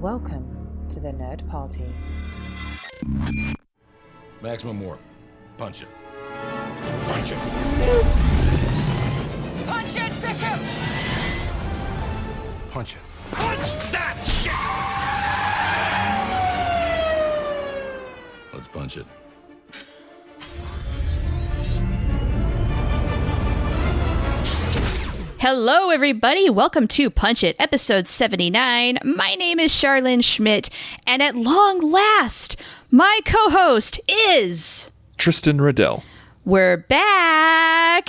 Welcome to the Nerd Party. Maximum warp. Punch it. Punch it. Punch it, Bishop! Punch it. Punch that shit! Let's punch it. Hello, everybody. Welcome to Punch It, episode 79. My name is Charlene Schmidt, and at long last, my co-host is... Tristan Riddell. We're back!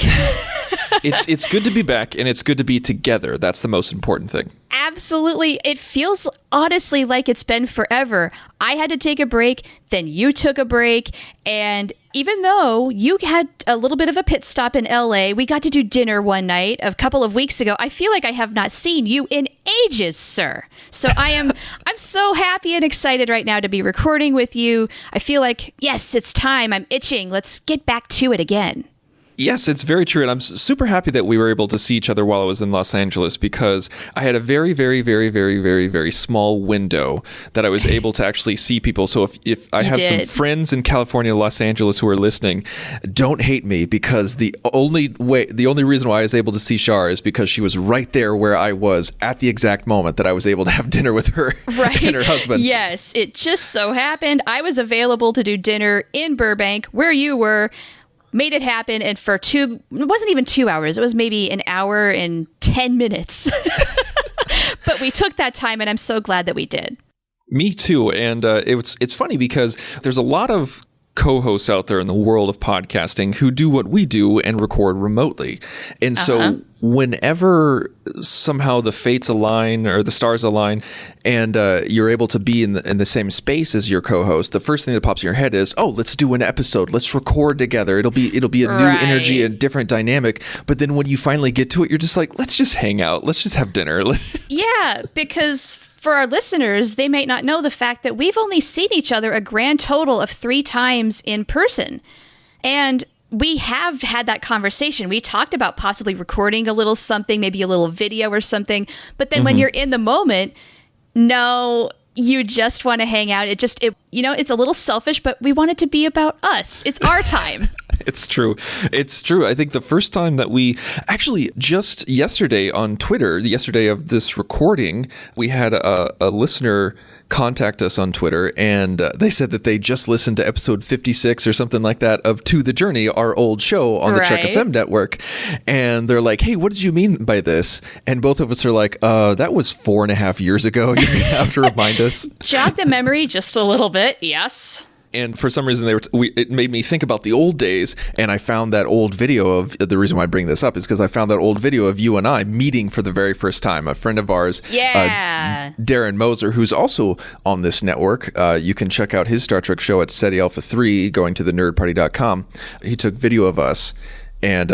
It's good to be back, and it's good to be together. That's the most important thing. Absolutely. It feels honestly like it's been forever. I had to take a break, then you took a break, and even though you had a little bit of a pit stop in LA, we got to do dinner one night a couple of weeks ago. I feel like I have not seen you in ages, sir. So I'm so happy and excited right now to be recording with you. I feel like, yes, it's time. I'm itching. Let's get back to it again. Yes, it's very true. And I'm super happy that we were able to see each other while I was in Los Angeles, because I had a very, very, very, very, very, very small window that I was able to actually see people. So if I have some friends in California, Los Angeles who are listening, don't hate me, because the only reason why I was able to see Char is because she was right there where I was at the exact moment that I was able to have dinner with her and her husband. Yes, it just so happened I was available to do dinner in Burbank where you were. Made it happen, and it wasn't even 2 hours, it was maybe an hour and 10 minutes. But we took that time, and I'm so glad that we did. Me too, and it's funny because there's a lot of co-hosts out there in the world of podcasting who do what we do and record remotely. And so whenever somehow the fates align or the stars align and you're able to be in the same space as your co-host, the first thing that pops in your head is, oh, let's do an episode. Let's record together. It'll be a new energy and different dynamic. But then when you finally get to it, you're just like, let's just hang out. Let's just have dinner. Yeah, because for our listeners, they might not know the fact that we've only seen each other a grand total of 3 times in person. And we have had that conversation. We talked about possibly recording a little something, maybe a little video or something. But then when you're in the moment, no, you just want to hang out. It's a little selfish, but we want it to be about us. It's our time. It's true. It's true. I think the first time that we actually just yesterday on Twitter, yesterday of this recording, we had a listener contact us on Twitter, and they said that they just listened to episode 56 or something like that of To the Journey, our old show on the Trek FM network. And they're like, hey, what did you mean by this? And both of us are like, that was 4.5 years ago. You have to remind us. Jog the memory just a little bit. Yes. And for some reason, it made me think about the old days, and I found that old video of, the reason why I bring this up is because I found that old video of you and I meeting for the very first time. A friend of ours, Darren Moser, who's also on this network. You can check out his Star Trek show at SETI Alpha 3, going to thenerdparty.com. He took video of us, and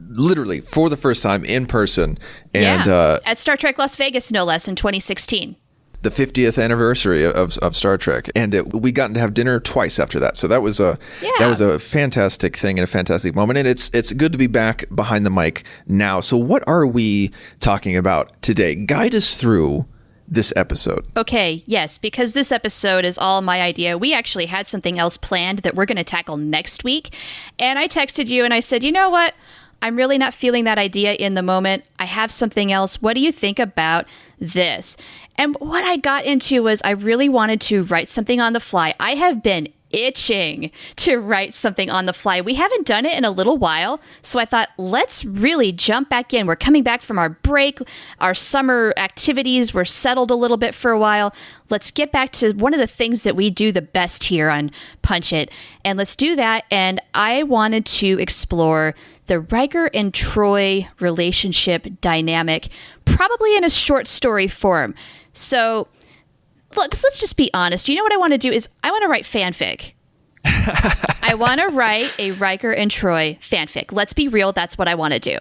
literally for the first time in person. And at Star Trek Las Vegas, no less, in 2016. The 50th anniversary of Star Trek, and we got to have dinner twice after that. So that was a fantastic thing and a fantastic moment, and it's good to be back behind the mic now. So what are we talking about today? Guide us through this episode. Okay, yes, because this episode is all my idea. We actually had something else planned that we're going to tackle next week, and I texted you and I said, you know what? I'm really not feeling that idea in the moment. I have something else. What do you think about this? And what I got into was I really wanted to write something on the fly. I have been itching to write something on the fly. We haven't done it in a little while, so I thought, let's really jump back in. We're coming back from our break. Our summer activities were settled a little bit for a while. Let's get back to one of the things that we do the best here on Punch It, and let's do that. And I wanted to explore the Riker and Troi relationship dynamic, probably in a short story form. So let's just be honest. You know what I want to do is I want to write fanfic. I want to write a Riker and Troi fanfic. Let's be real. That's what I want to do.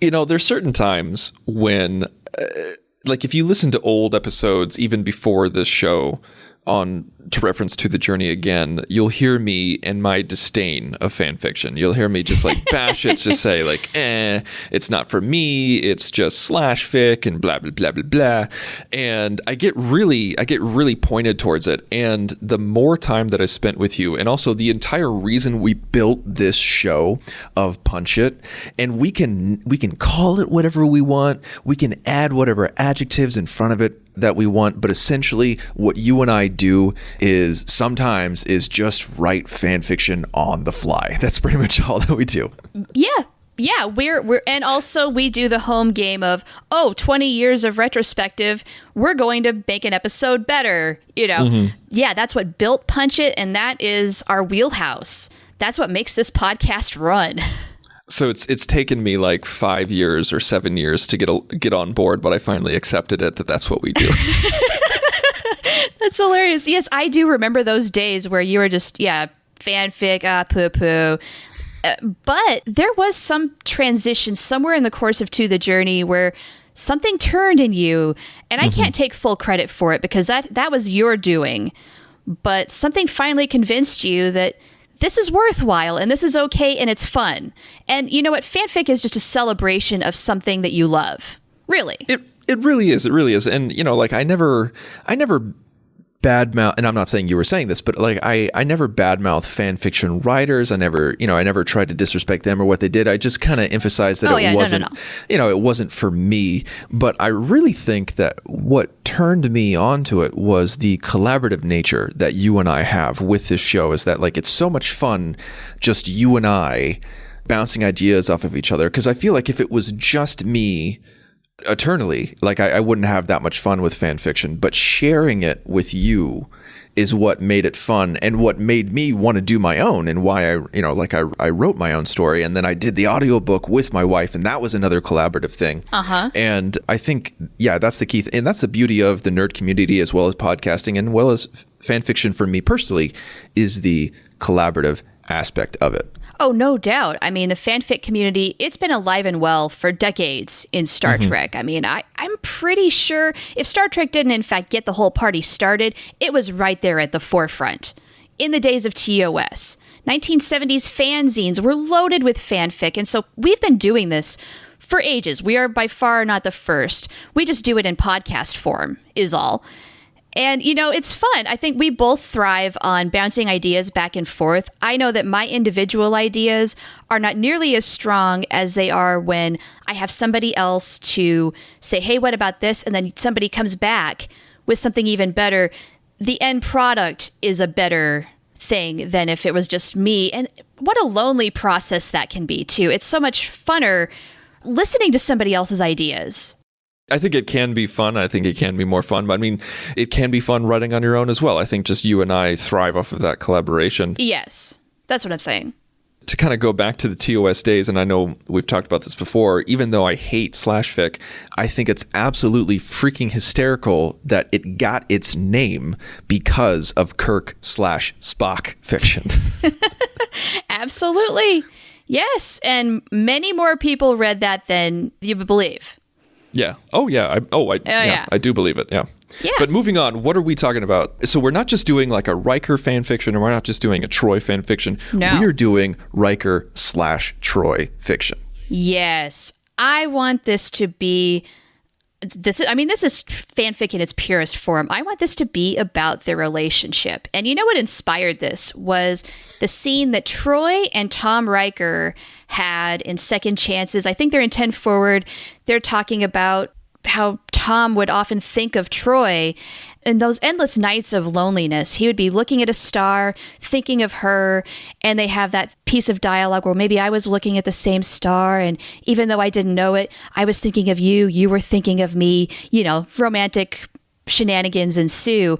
You know, there's certain times when, like if you listen to old episodes, even before this show on to reference To the Journey again, you'll hear me and my disdain of fan fiction. You'll hear me just like bash it, just say like, it's not for me. It's just slash fic and blah, blah, blah, blah, blah. And I get really pointed towards it. And the more time that I spent with you, and also the entire reason we built this show of Punch It, and we can call it whatever we want. We can add whatever adjectives in front of it that we want, but essentially what you and I do is sometimes just write fan fiction on the fly. That's pretty much all that we do. Yeah, we're and also we do the home game of 20 years of retrospective, we're going to make an episode better, Yeah, that's what built Punch It, and that is our wheelhouse. That's what makes this podcast run. So it's taken me like 5 years or 7 years to get on board, but I finally accepted it that's what we do. That's hilarious. Yes, I do remember those days where you were just, fanfic, poo-poo. But there was some transition somewhere in the course of To the Journey where something turned in you, and I can't take full credit for it because that was your doing. But something finally convinced you that this is worthwhile and this is okay and it's fun. And you know what? Fanfic is just a celebration of something that you love. Really. It really is. It really is. And, like I never badmouth, and I'm not saying you were saying this, but like I never badmouth fan fiction writers. I never tried to disrespect them or what they did. I just kind of emphasized that it wasn't, it wasn't for me. But I really think that what turned me onto it was the collaborative nature that you and I have with this show. Is that like it's so much fun, just you and I bouncing ideas off of each other. Because I feel like if it was just me eternally, like I wouldn't have that much fun with fan fiction, but sharing it with you is what made it fun and what made me want to do my own, and why I wrote my own story, and then I did the audiobook with my wife, and that was another collaborative thing. And I think that's the key and that's the beauty of the nerd community as well as podcasting and well as fan fiction for me personally, is the collaborative aspect of it. Oh, no doubt. I mean, the fanfic community, it's been alive and well for decades in Star Trek. I mean, I'm pretty sure if Star Trek didn't, in fact, get the whole party started, it was right there at the forefront. In the days of TOS, 1970s fanzines were loaded with fanfic, and so we've been doing this for ages. We are by far not the first. We just do it in podcast form, is all. And, it's fun. I think we both thrive on bouncing ideas back and forth. I know that my individual ideas are not nearly as strong as they are when I have somebody else to say, hey, what about this? And then somebody comes back with something even better. The end product is a better thing than if it was just me. And what a lonely process that can be, too. It's so much funner listening to somebody else's ideas. I think it can be fun. I think it can be more fun. But I mean, it can be fun writing on your own as well. I think just you and I thrive off of that collaboration. Yes, that's what I'm saying. To kind of go back to the TOS days, and I know we've talked about this before, even though I hate slash fic, I think it's absolutely freaking hysterical that it got its name because of Kirk/Spock fiction. Absolutely. Yes. And many more people read that than you would believe. Yeah. Oh, yeah. I do believe it. Yeah. Yeah. But moving on, what are we talking about? So we're not just doing like a Riker fan fiction, and we're not just doing a Troi fan fiction. No. We are doing Riker/Troi fiction. Yes. I want this to be... This is fanfic in its purest form. I want this to be about their relationship. And you know what inspired this was the scene that Troi and Tom Riker had in Second Chances. I think they're in 10 Forward. They're talking about how Tom would often think of Troi in those endless nights of loneliness. He would be looking at a star, thinking of her, and they have that piece of dialogue where maybe I was looking at the same star, and even though I didn't know it, I was thinking of you, you were thinking of me, romantic shenanigans ensue.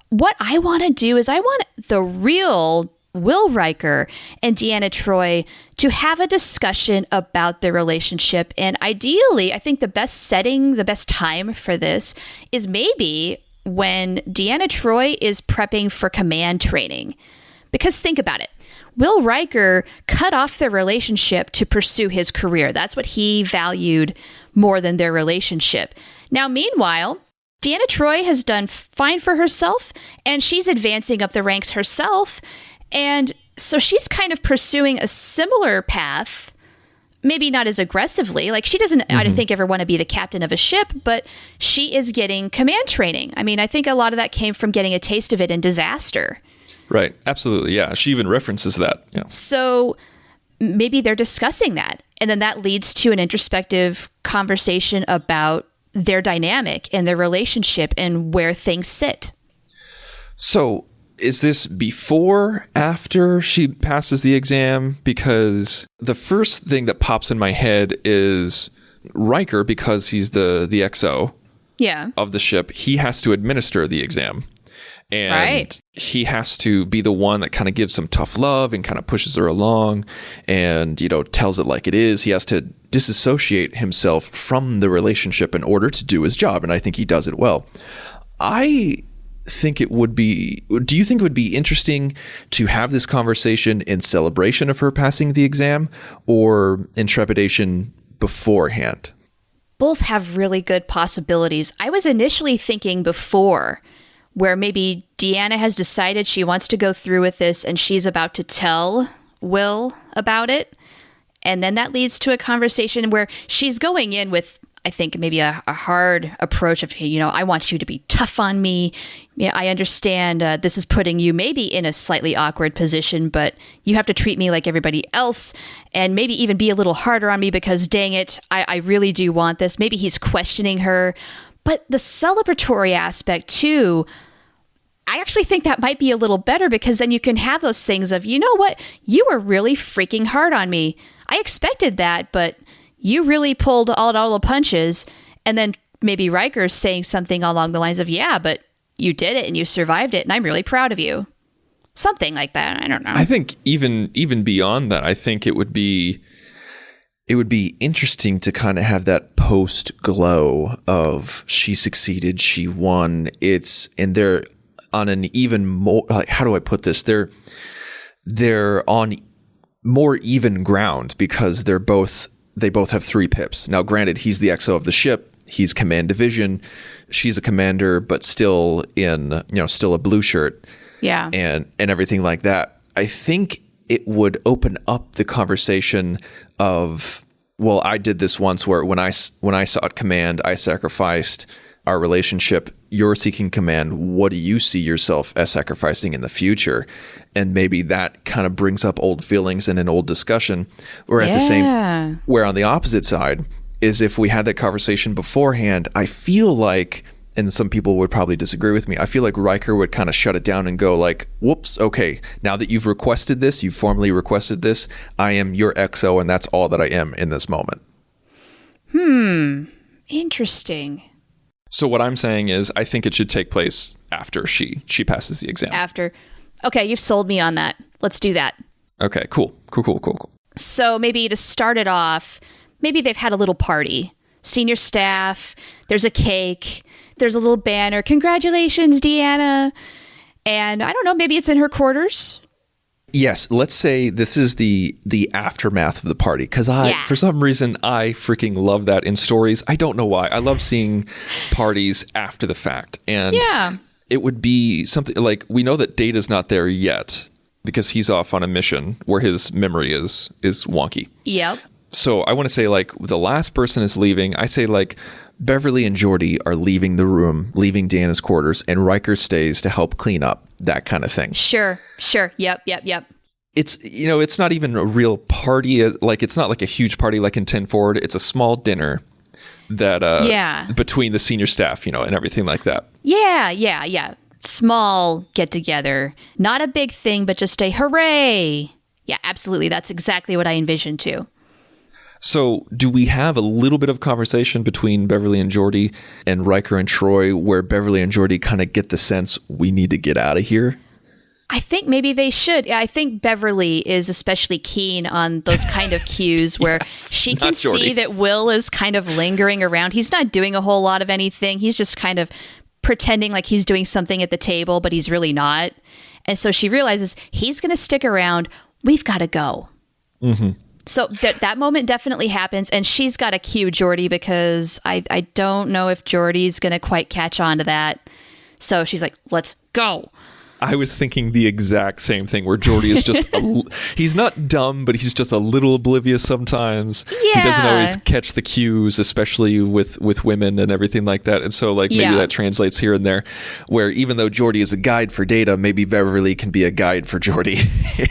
What I want to do is I want the real Will Riker and Deanna Troi to have a discussion about their relationship. And ideally, I think the best setting, the best time for this is maybe when Deanna Troi is prepping for command training. Because think about it. Will Riker cut off their relationship to pursue his career. That's what he valued more than their relationship. Now, meanwhile, Deanna Troi has done fine for herself, and she's advancing up the ranks herself. And so she's kind of pursuing a similar path, maybe not as aggressively. Like, she doesn't, I don't think, ever want to be the captain of a ship, but she is getting command training. I mean, I think a lot of that came from getting a taste of it in Disaster. Right. Absolutely. Yeah. She even references that. Yeah. So maybe they're discussing that. And then that leads to an introspective conversation about their dynamic and their relationship and where things sit. So is this before, after she passes the exam? Because the first thing that pops in my head is Riker, because he's the XO of the ship, he has to administer the exam. And he has to be the one that kind of gives some tough love and kind of pushes her along and, tells it like it is. He has to disassociate himself from the relationship in order to do his job. And I think he does it well. I think it would be, do you think it would be interesting to have this conversation in celebration of her passing the exam or in trepidation beforehand? Both have really good possibilities. I was initially thinking before, where maybe Deanna has decided she wants to go through with this and she's about to tell Will about it. And then that leads to a conversation where she's going in with, I think, maybe a hard approach of, hey, I want you to be tough on me. Yeah, I understand this is putting you maybe in a slightly awkward position, but you have to treat me like everybody else and maybe even be a little harder on me because, dang it, I really do want this. Maybe he's questioning her. But the celebratory aspect, too, I actually think that might be a little better because then you can have those things of, you know what, you were really freaking hard on me. I expected that, but you really pulled all the punches. And then maybe Riker's saying something along the lines of, yeah, but you did it and you survived it and I'm really proud of you. Something like that. I don't know. I think even beyond that, I think it would be interesting to kind of have that post glow of she succeeded, she won. And they're on an even more, how do I put this? They're on more even ground because they both have 3 pips. Now, granted, he's the XO of the ship. He's command division. She's a commander, but still still a blue shirt. Yeah. And everything like that. I think it would open up the conversation of, well, I did this once where when I sought command, I sacrificed our relationship. You're seeking command. What do you see yourself as sacrificing in the future? And maybe that kind of brings up old feelings in an old discussion. Or at the same, where on the opposite side is if we had that conversation beforehand, I feel like, and some people would probably disagree with me, I feel like Riker would kind of shut it down and go like, whoops, okay, now that you've requested this, you've formally requested this, I am your XO and that's all that I am in this moment. Interesting. So what I'm saying is I think it should take place after she passes the exam. After. Okay, you've sold me on that. Let's do that. Okay, cool. So maybe to start it off, maybe they've had a little party. Senior staff, there's a cake, there's a little banner. Congratulations, Deanna. And I don't know, maybe it's in her quarters. Yes, let's say this is the aftermath of the party, because for some reason, I freaking love that in stories. I don't know why. I love seeing parties after the fact. And it would be something like, we know that Data's not there yet because he's off on a mission where his memory is wonky. Yep. So I want to say like the last person is leaving. I say like Beverly and Geordi are leaving the room, leaving Deanna's quarters, and Riker stays to help clean up, that kind of thing. Sure. Yep. It's, it's not even a real party. Like, it's not like a huge party like in 10 Forward. It's a small dinner that, between the senior staff, and everything like that. Yeah. Small get together. Not a big thing, but just a hooray. Yeah, absolutely. That's exactly what I envisioned too. So do we have a little bit of conversation between Beverly and Geordi and Riker and Troi where Beverly and Geordi kind of get the sense we need to get out of here? I think maybe they should. I think Beverly is especially keen on those kind of cues where she can see that Will is kind of lingering around. He's not doing a whole lot of anything. He's just kind of pretending like he's doing something at the table, but he's really not. And so she realizes he's going to stick around. We've got to go. Mm-hmm. So that moment definitely happens, and she's got to cue Geordi because I don't know if Geordi's going to quite catch on to that. So she's like, let's go. I was thinking the exact same thing where Geordi is just, he's not dumb, but he's just a little oblivious sometimes. Yeah. He doesn't always catch the cues, especially with women and everything like that. And so like maybe that translates here and there, where even though Geordi is a guide for Data, maybe Beverly can be a guide for Geordi.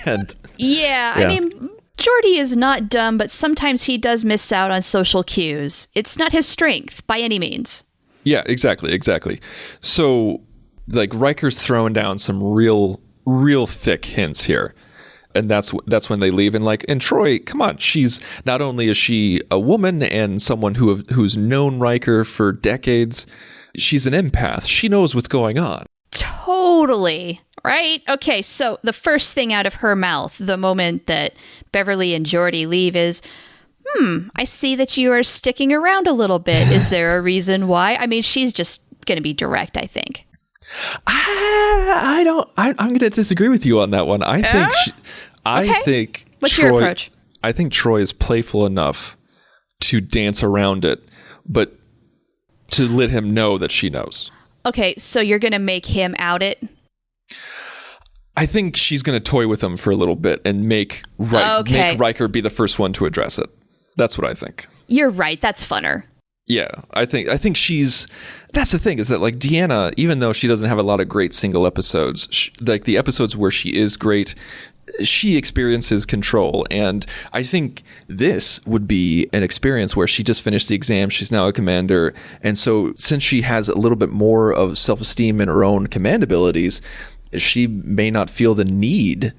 I mean, Geordi is not dumb, but sometimes he does miss out on social cues. It's not his strength by any means. Yeah, exactly. So like Riker's throwing down some real thick hints here. And that's when they leave. And Troi, come on, she's not only is she a woman and someone who's known Riker for decades, she's an empath. She knows what's going on. Totally. Right? Okay, so the first thing out of her mouth the moment that Beverly and Geordi leave is, I see that you are sticking around a little bit. Is there a reason why? I mean, she's just going to be direct, I think. I'm going to disagree with you on that one. I think What's Troi, your approach? I think Troi is playful enough to dance around it, but to let him know that she knows. Okay, so you're going to make him out it? I think she's going to toy with him for a little bit and make Riker be the first one to address it. That's what I think. You're right. That's funner. Yeah, I think she's. That's the thing is that like Deanna, even though she doesn't have a lot of great single episodes, like the episodes where she is great, she experiences control. And I think this would be an experience where she just finished the exam. She's now a commander. And so since she has a little bit more of self-esteem in her own command abilities, she may not feel the need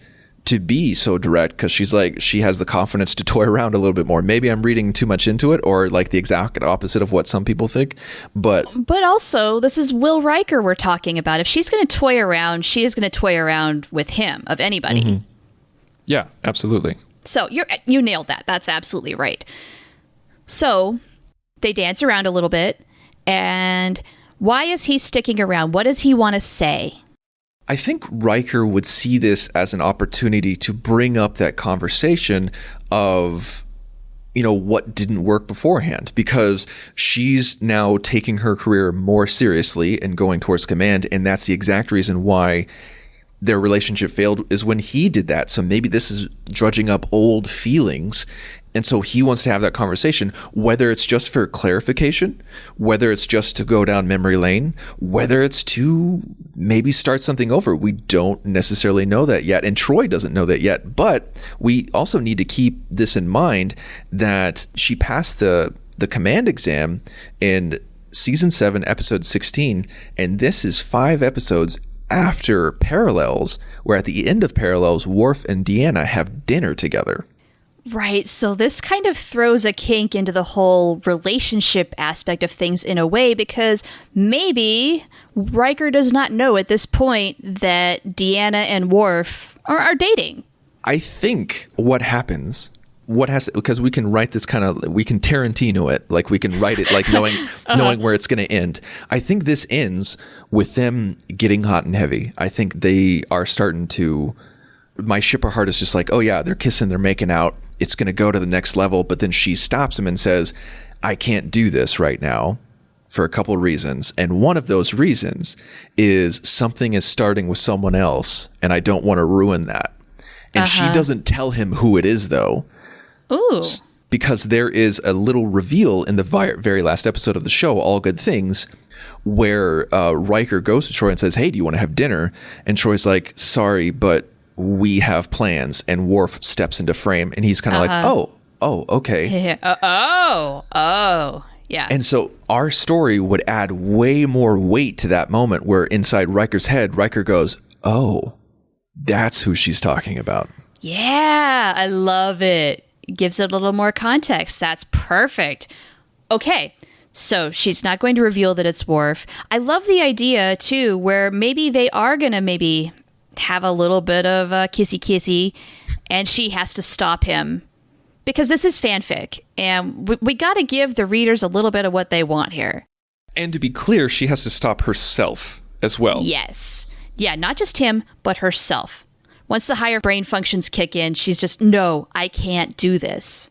to be so direct because she has the confidence to toy around a little bit more. Maybe I'm reading too much into it, or like the exact opposite of what some people think. But also, this is Will Riker we're talking about. If she's going to toy around, she is going to toy around with him, of anybody. Mm-hmm. Yeah, absolutely. So you nailed that. That's absolutely right. So they dance around a little bit, and why is he sticking around? What does he want to say? I think Riker would see this as an opportunity to bring up that conversation of, what didn't work beforehand, because she's now taking her career more seriously and going towards command. And that's the exact reason why their relationship failed, is when he did that. So maybe this is drudging up old feelings. And so he wants to have that conversation, whether it's just for clarification, whether it's just to go down memory lane, whether it's to maybe start something over. We don't necessarily know that yet. And Troi doesn't know that yet. But we also need to keep this in mind that she passed the command exam in season 7, episode 16. And this is 5 episodes after Parallels, where at the end of Parallels, Worf and Deanna have dinner together. Right, so this kind of throws a kink into the whole relationship aspect of things in a way, because maybe Riker does not know at this point that Deanna and Worf are dating. I think what happens, because we can write this we can Tarantino it, like we can write it like knowing where it's going to end. I think this ends with them getting hot and heavy. I think they are starting to, my shipper heart is just like, oh yeah, they're kissing, they're making out. It's going to go to the next level. But then she stops him and says, I can't do this right now for a couple of reasons. And one of those reasons is something is starting with someone else, and I don't want to ruin that. And she doesn't tell him who it is, though. Ooh. Because there is a little reveal in the very last episode of the show, All Good Things, where Riker goes to Troi and says, hey, do you want to have dinner? And Troy's like, sorry, but we have plans. And Worf steps into frame, and he's kind of like, oh, okay. Yeah. And so our story would add way more weight to that moment where inside Riker's head, Riker goes, oh, that's who she's talking about. Yeah, I love it. Gives it a little more context. That's perfect. Okay, so she's not going to reveal that it's Worf. I love the idea, too, where maybe they are going to have a little bit of a kissy, and she has to stop him. Because this is fanfic, and we got to give the readers a little bit of what they want here. And to be clear, she has to stop herself as well. Yes. Yeah, not just him, but herself. Once the higher brain functions kick in, she's just, no, I can't do this.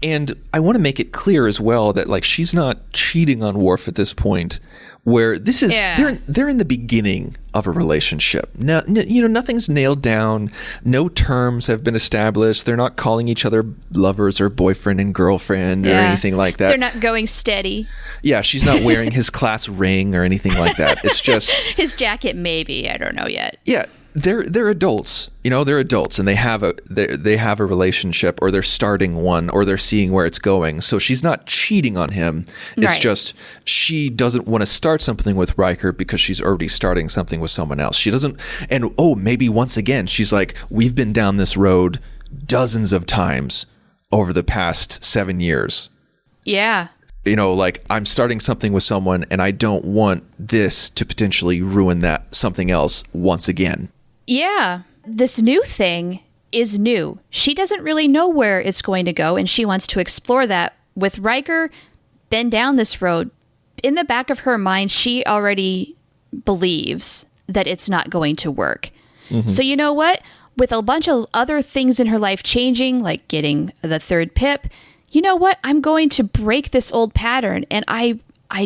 And I want to make it clear as well that like she's not cheating on Worf at this point, where this is they're in the beginning of a relationship. Now, nothing's nailed down. No terms have been established. They're not calling each other lovers or boyfriend and girlfriend or anything like that. They're not going steady. Yeah, she's not wearing his class ring or anything like that. It's just his jacket, maybe. I don't know yet. Yeah. They're adults, they're adults, and they have a relationship, or they're starting one, or they're seeing where it's going. So she's not cheating on him. It's just she doesn't want to start something with Riker because she's already starting something with someone else. She doesn't, and maybe once again she's like, we've been down this road dozens of times over the past 7 years. Yeah. Like I'm starting something with someone, and I don't want this to potentially ruin that something else once again. Yeah, this new thing is new. She doesn't really know where it's going to go, and she wants to explore that. With Riker been down this road, in the back of her mind, she already believes that it's not going to work. Mm-hmm. So you know what? With a bunch of other things in her life changing, like getting the third pip, you know what? I'm going to break this old pattern, and I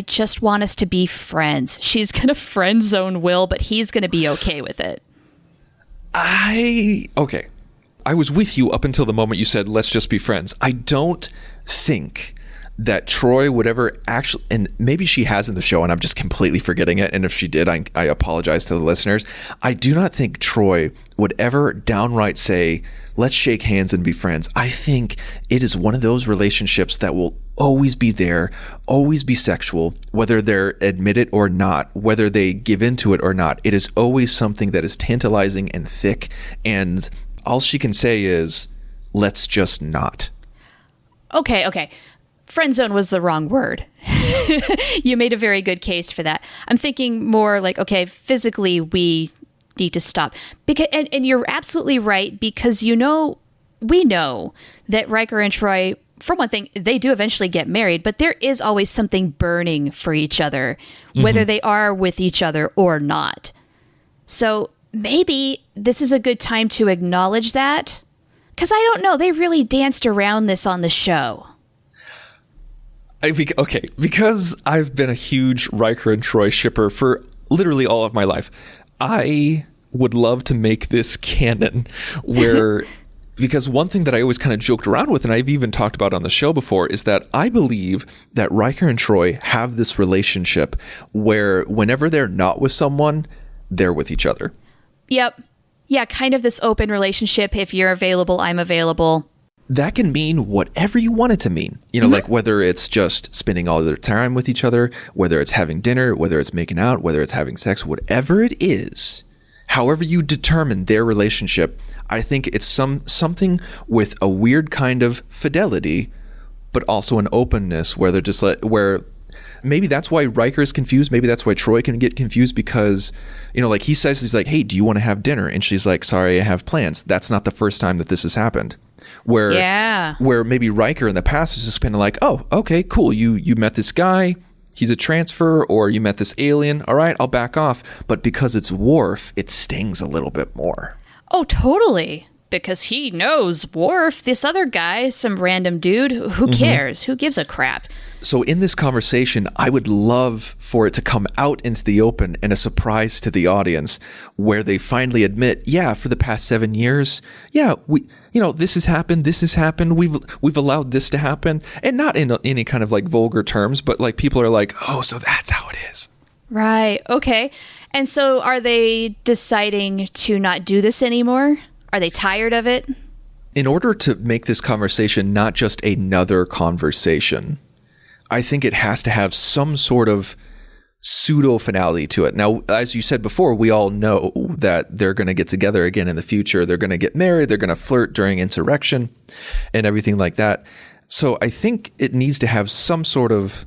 just want us to be friends. She's going to friend zone Will, but he's going to be okay with it. I was with you up until the moment you said, let's just be friends. I don't think that Troi would ever actually, and maybe she has in the show and I'm just completely forgetting it, and if she did, I apologize to the listeners. I do not think Troi would ever downright say, let's shake hands and be friends. I think it is one of those relationships that will always be there, always be sexual, whether they're admit it or not, whether they give into it or not. It is always something that is tantalizing and thick, and all she can say is, let's just not. Okay. Friend zone was the wrong word. You made a very good case for that. I'm thinking more like, okay, physically we need to stop. Because and you're absolutely right, because we know that Riker and Troi, for one thing, they do eventually get married, but there is always something burning for each other, whether they are with each other or not. So maybe this is a good time to acknowledge that, because I don't know, they really danced around this on the show. Because I've been a huge Riker and Troi shipper for literally all of my life, I would love to make this canon where, because one thing that I always kind of joked around with, and I've even talked about on the show before, is that I believe that Riker and Troi have this relationship where whenever they're not with someone, they're with each other. Yep. Yeah, kind of this open relationship. If you're available, I'm available. That can mean whatever you want it to mean. Like whether it's just spending all their time with each other, whether it's having dinner, whether it's making out, whether it's having sex, whatever it is, however you determine their relationship, I think it's something with a weird kind of fidelity, but also an openness where they're just where maybe that's why Riker is confused. Maybe that's why Troi can get confused, because, like he says, he's like, hey, do you want to have dinner? And she's like, sorry, I have plans. That's not the first time that this has happened. Where maybe Riker in the past is just kind of like, oh, okay, cool. You met this guy. He's a transfer, or you met this alien. All right, I'll back off. But because it's Worf, it stings a little bit more. Oh, totally. Because he knows Worf, this other guy, some random dude. Who cares? Who gives a crap? So in this conversation, I would love for it to come out into the open and a surprise to the audience where they finally admit, yeah, for the past 7 years, yeah, this has happened. We've allowed this to happen, and not in any kind of like vulgar terms, but like people are like, oh, so that's how it is. Right. Okay. And so are they deciding to not do this anymore? Are they tired of it? In order to make this conversation not just another conversation, I think it has to have some sort of pseudo finality to it. Now, as you said before, we all know that they're going to get together again in the future. They're going to get married. They're going to flirt during Insurrection and everything like that. So I think it needs to have some sort of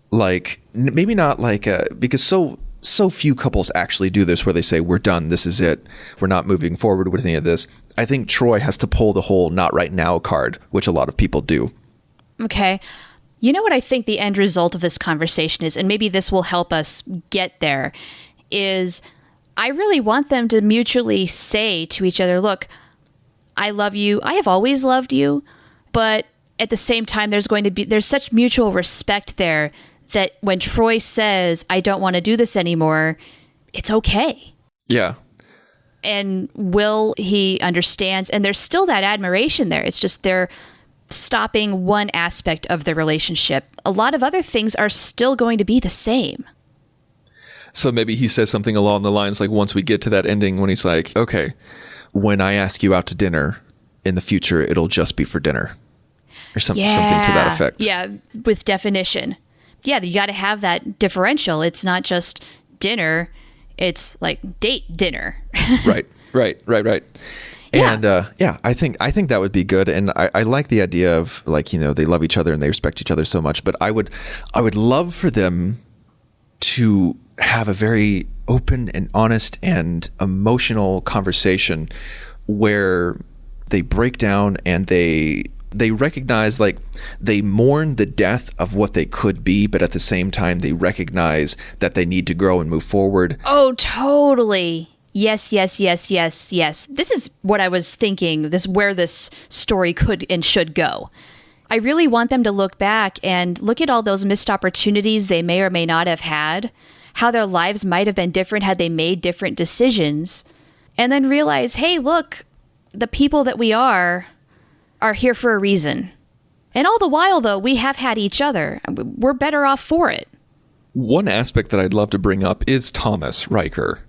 like, maybe not like because so few couples actually do this where they say, we're done. This is it. We're not moving forward with any of this. I think Troi has to pull the whole not right now card, which a lot of people do. Okay. You know what I think the end result of this conversation is, and maybe this will help us get there, is I really want them to mutually say to each other, look, I love you. I have always loved you. But at the same time, there's such mutual respect there that when Troi says, I don't want to do this anymore, it's okay. Yeah. And Will, he understands, and there's still that admiration there. It's just they're stopping one aspect of the relationship. A lot of other things are still going to be the same. So maybe he says something along the lines like, once we get to that ending when he's like, okay, when I ask you out to dinner in the future, it'll just be for dinner. Or something to that effect. Yeah, with definition. Yeah, you got to have that differential. It's not just dinner. It's like date dinner. Right. Yeah. And I think that would be good. And I like the idea of like, you know, they love each other and they respect each other so much. But I would love for them to have a very open and honest and emotional conversation where they break down and they recognize, like, they mourn the death of what they could be, but at the same time they recognize that they need to grow and move forward. Oh, totally. Yes. This is what I was thinking. This is where this story could and should go. I really want them to look back and look at all those missed opportunities they may or may not have had, how their lives might have been different had they made different decisions, and then realize, hey, look, the people that we are here for a reason. And all the while, though, we have had each other. We're better off for it. One aspect that I'd love to bring up is Thomas Riker.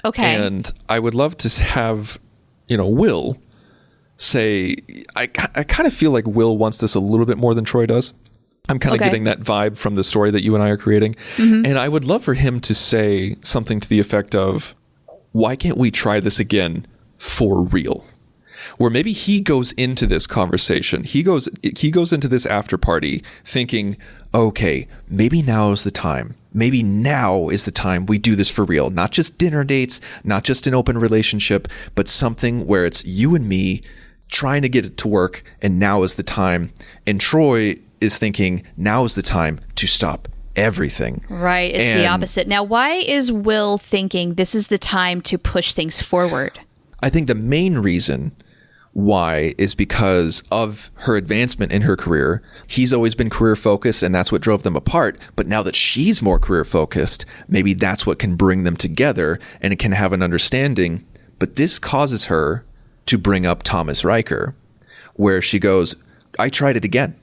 Okay. And I would love to have, you know, Will say, I kind of feel like Will wants this a little bit more than Troi does. I'm kind of getting that vibe from the story that you and I are creating. Mm-hmm. And I would love for him to say something to the effect of, why can't we try this again for real? Where maybe he goes into this conversation, he goes into this after party thinking, okay, maybe now is the time. Maybe now is the time we do this for real. Not just dinner dates, not just an open relationship, but something where it's you and me trying to get it to work, and now is the time. And Troi is thinking, now is the time to stop everything. Right, it's the opposite. Now, why is Will thinking this is the time to push things forward? I think the main reason why is because of her advancement in her career. He's always been career focused, and that's what drove them apart. But now that she's more career focused, maybe that's what can bring them together, and it can have an understanding. But this causes her to bring up Thomas Riker, where she goes, I tried it again,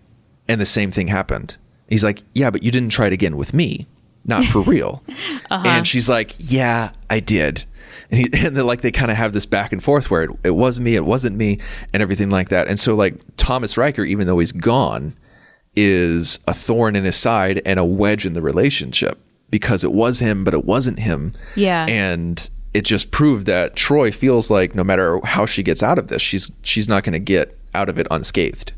and the same thing happened. He's like, yeah, but you didn't try it again with me, not for real. And she's like, yeah, I did. And they kind of have this back and forth where it was me, it wasn't me, and everything like that. And so like Thomas Riker, even though he's gone, is a thorn in his side and a wedge in the relationship because it was him, but it wasn't him. Yeah. And it just proved that Troi feels like no matter how she gets out of this, she's not going to get out of it unscathed.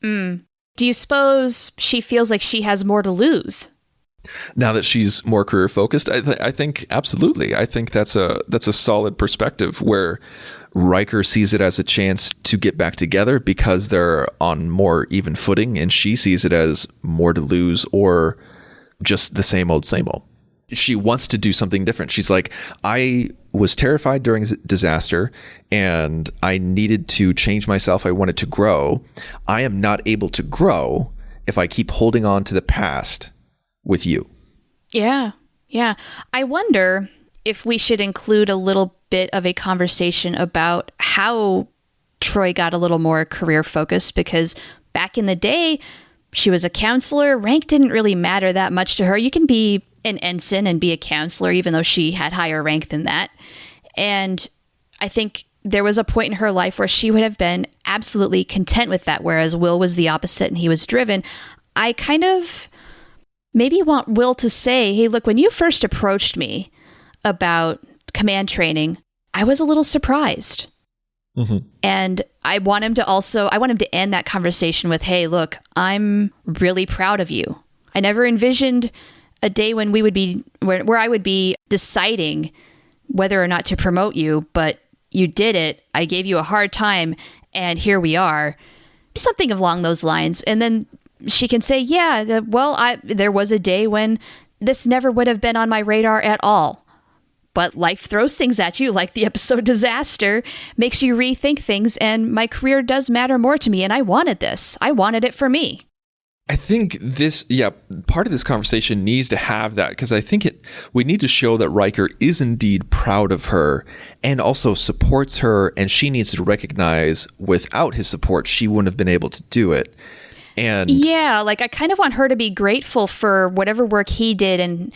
Do you suppose she feels like she has more to lose? Now that she's more career focused, I think absolutely. I think that's a solid perspective where Riker sees it as a chance to get back together because they're on more even footing, and she sees it as more to lose or just the same old, same old. She wants to do something different. She's like, I was terrified during disaster and I needed to change myself. I wanted to grow. I am not able to grow if I keep holding on to the past with you. Yeah. I wonder if we should include a little bit of a conversation about how Troi got a little more career focused, because back in the day, she was a counselor. Rank didn't really matter that much to her. You can be an ensign and be a counselor, even though she had higher rank than that. And I think there was a point in her life where she would have been absolutely content with that, whereas Will was the opposite and he was driven. I kind of maybe want Will to say, hey, look, when you first approached me about command training, I was a little surprised. Mm-hmm. And I want him to end that conversation with, hey, look, I'm really proud of you. I never envisioned a day when we would be, where I would be deciding whether or not to promote you, but you did it. I gave you a hard time, and here we are. Something along those lines. And then she can say, yeah, there was a day when this never would have been on my radar at all. But life throws things at you, like the episode Disaster, makes you rethink things, and my career does matter more to me, and I wanted this. I wanted it for me. I think part of this conversation needs to have that, because I think we need to show that Riker is indeed proud of her and also supports her, and she needs to recognize without his support, she wouldn't have been able to do it. And yeah, like I kind of want her to be grateful for whatever work he did and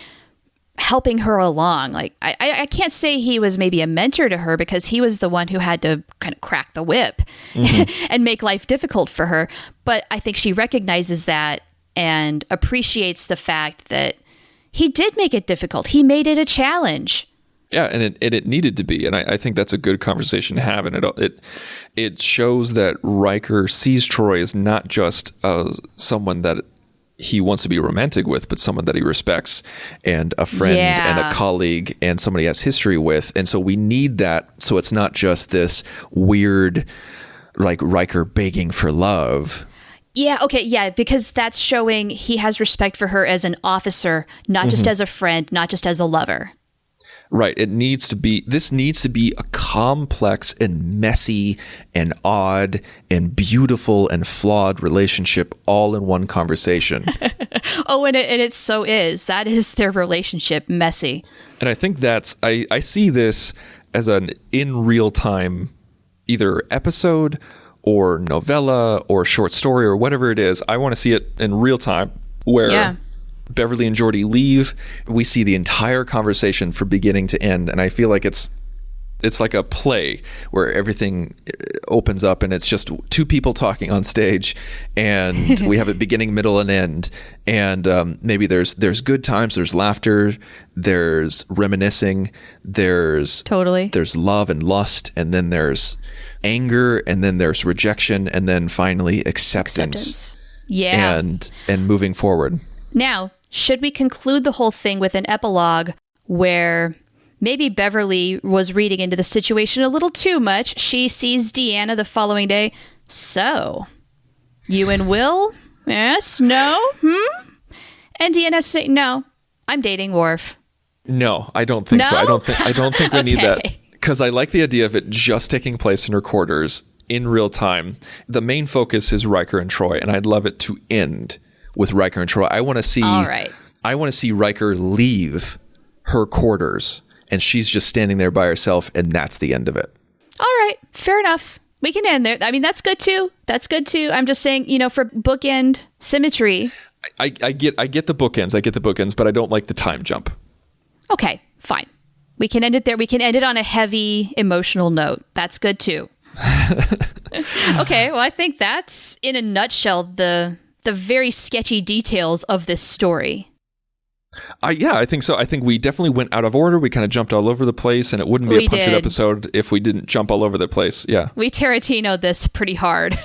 helping her along. Like I can't say he was maybe a mentor to her, because he was the one who had to kind of crack the whip and make life difficult for her. But I think she recognizes that and appreciates the fact that he did make it difficult. He made it a challenge. Yeah, and it needed to be, and I think that's a good conversation to have, and it shows that Riker sees Troi as not just someone that he wants to be romantic with, but someone that he respects, and a friend and a colleague, and somebody he has history with. And so we need that, so it's not just this weird, like, Riker begging for love. Yeah, okay, yeah, because that's showing he has respect for her as an officer, not just as a friend, not just as a lover. Right. This needs to be a complex and messy and odd and beautiful and flawed relationship all in one conversation. Oh, and it so is. That is their relationship, messy. And I think I see this as an in real time either episode or novella or short story or whatever it is. I want to see it in real time where Beverly and Geordi leave. We see the entire conversation from beginning to end, and I feel like it's like a play where everything opens up and it's just two people talking on stage, and we have a beginning, middle, and end. And maybe there's good times, there's laughter, there's reminiscing, there's love and lust, and then there's anger, and then there's rejection, and then finally acceptance. Yeah. And moving forward. Now, should we conclude the whole thing with an epilogue where maybe Beverly was reading into the situation a little too much? She sees Deanna the following day. So, you and Will? Yes? No? And Deanna say, no, I'm dating Worf. No, I don't think so. I don't think we need that. Okay. Because I like the idea of it just taking place in her quarters in real time. The main focus is Riker and Troi, and I'd love it to end with Riker and Troi. I want to see Riker leave her quarters, and she's just standing there by herself, and that's the end of it. All right, fair enough. We can end there. I mean, that's good too. I'm just saying, for bookend symmetry. I get the bookends, but I don't like the time jump. Okay, fine. We can end it there. We can end it on a heavy emotional note. That's good too. Okay, well, I think that's, in a nutshell, the very sketchy details of this story. I think so. I think we definitely went out of order. We kind of jumped all over the place, and it wouldn't be a Punch It episode if we didn't jump all over the place. Yeah. We Tarantino'd this pretty hard.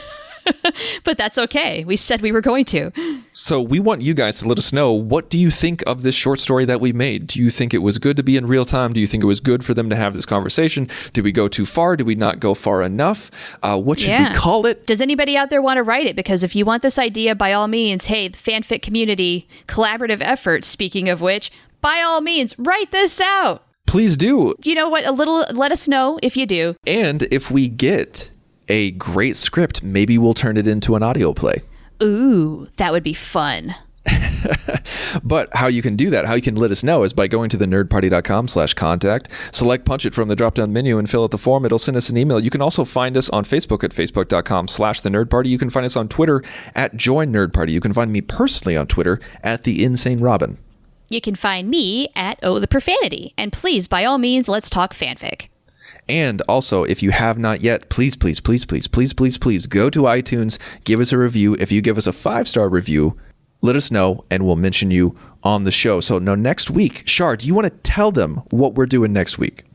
But that's okay. We said we were going to. So we want you guys to let us know, what do you think of this short story that we made? Do you think it was good to be in real time? Do you think it was good for them to have this conversation? Did we go too far? Did we not go far enough? What should we call it? Does anybody out there want to write it? Because if you want this idea, by all means, hey, the fanfic community, collaborative effort, speaking of which, by all means, write this out. Please do. You know what? Let us know if you do. And if we get a great script, maybe we'll turn it into an audio play. Ooh, that would be fun. But how you can do that, how you can let us know, is by going to thenerdparty.com/contact, select Punch It from the drop-down menu and fill out the form. It'll send us an email. You can also find us on Facebook at facebook.com/thenerdparty. You can find us on Twitter at @joinnerdparty. You can find me personally on Twitter at @theinsanerobin. You can find me at @ohtheprofanity. And please, by all means, let's talk fanfic. And also, if you have not yet, please go to iTunes, give us a review. If you give us a 5-star review, let us know, and we'll mention you on the show. So now next week, Char, do you want to tell them what we're doing next week?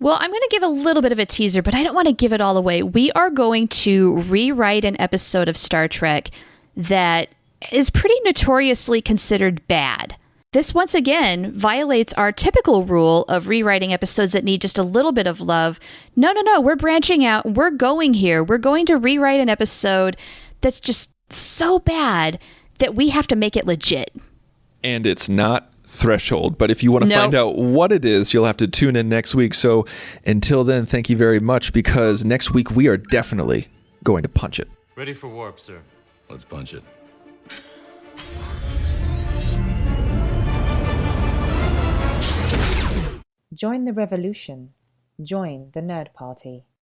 Well, I'm going to give a little bit of a teaser, but I don't want to give it all away. We are going to rewrite an episode of Star Trek that is pretty notoriously considered bad. This, once again, violates our typical rule of rewriting episodes that need just a little bit of love. No, we're branching out. We're going here. We're going to rewrite an episode that's just so bad that we have to make it legit. And it's not threshold. But if you want to find out what it is, you'll have to tune in next week. So until then, thank you very much, because next week we are definitely going to punch it. Ready for warp, sir. Let's punch it. Join the revolution. Join the Nerd Party.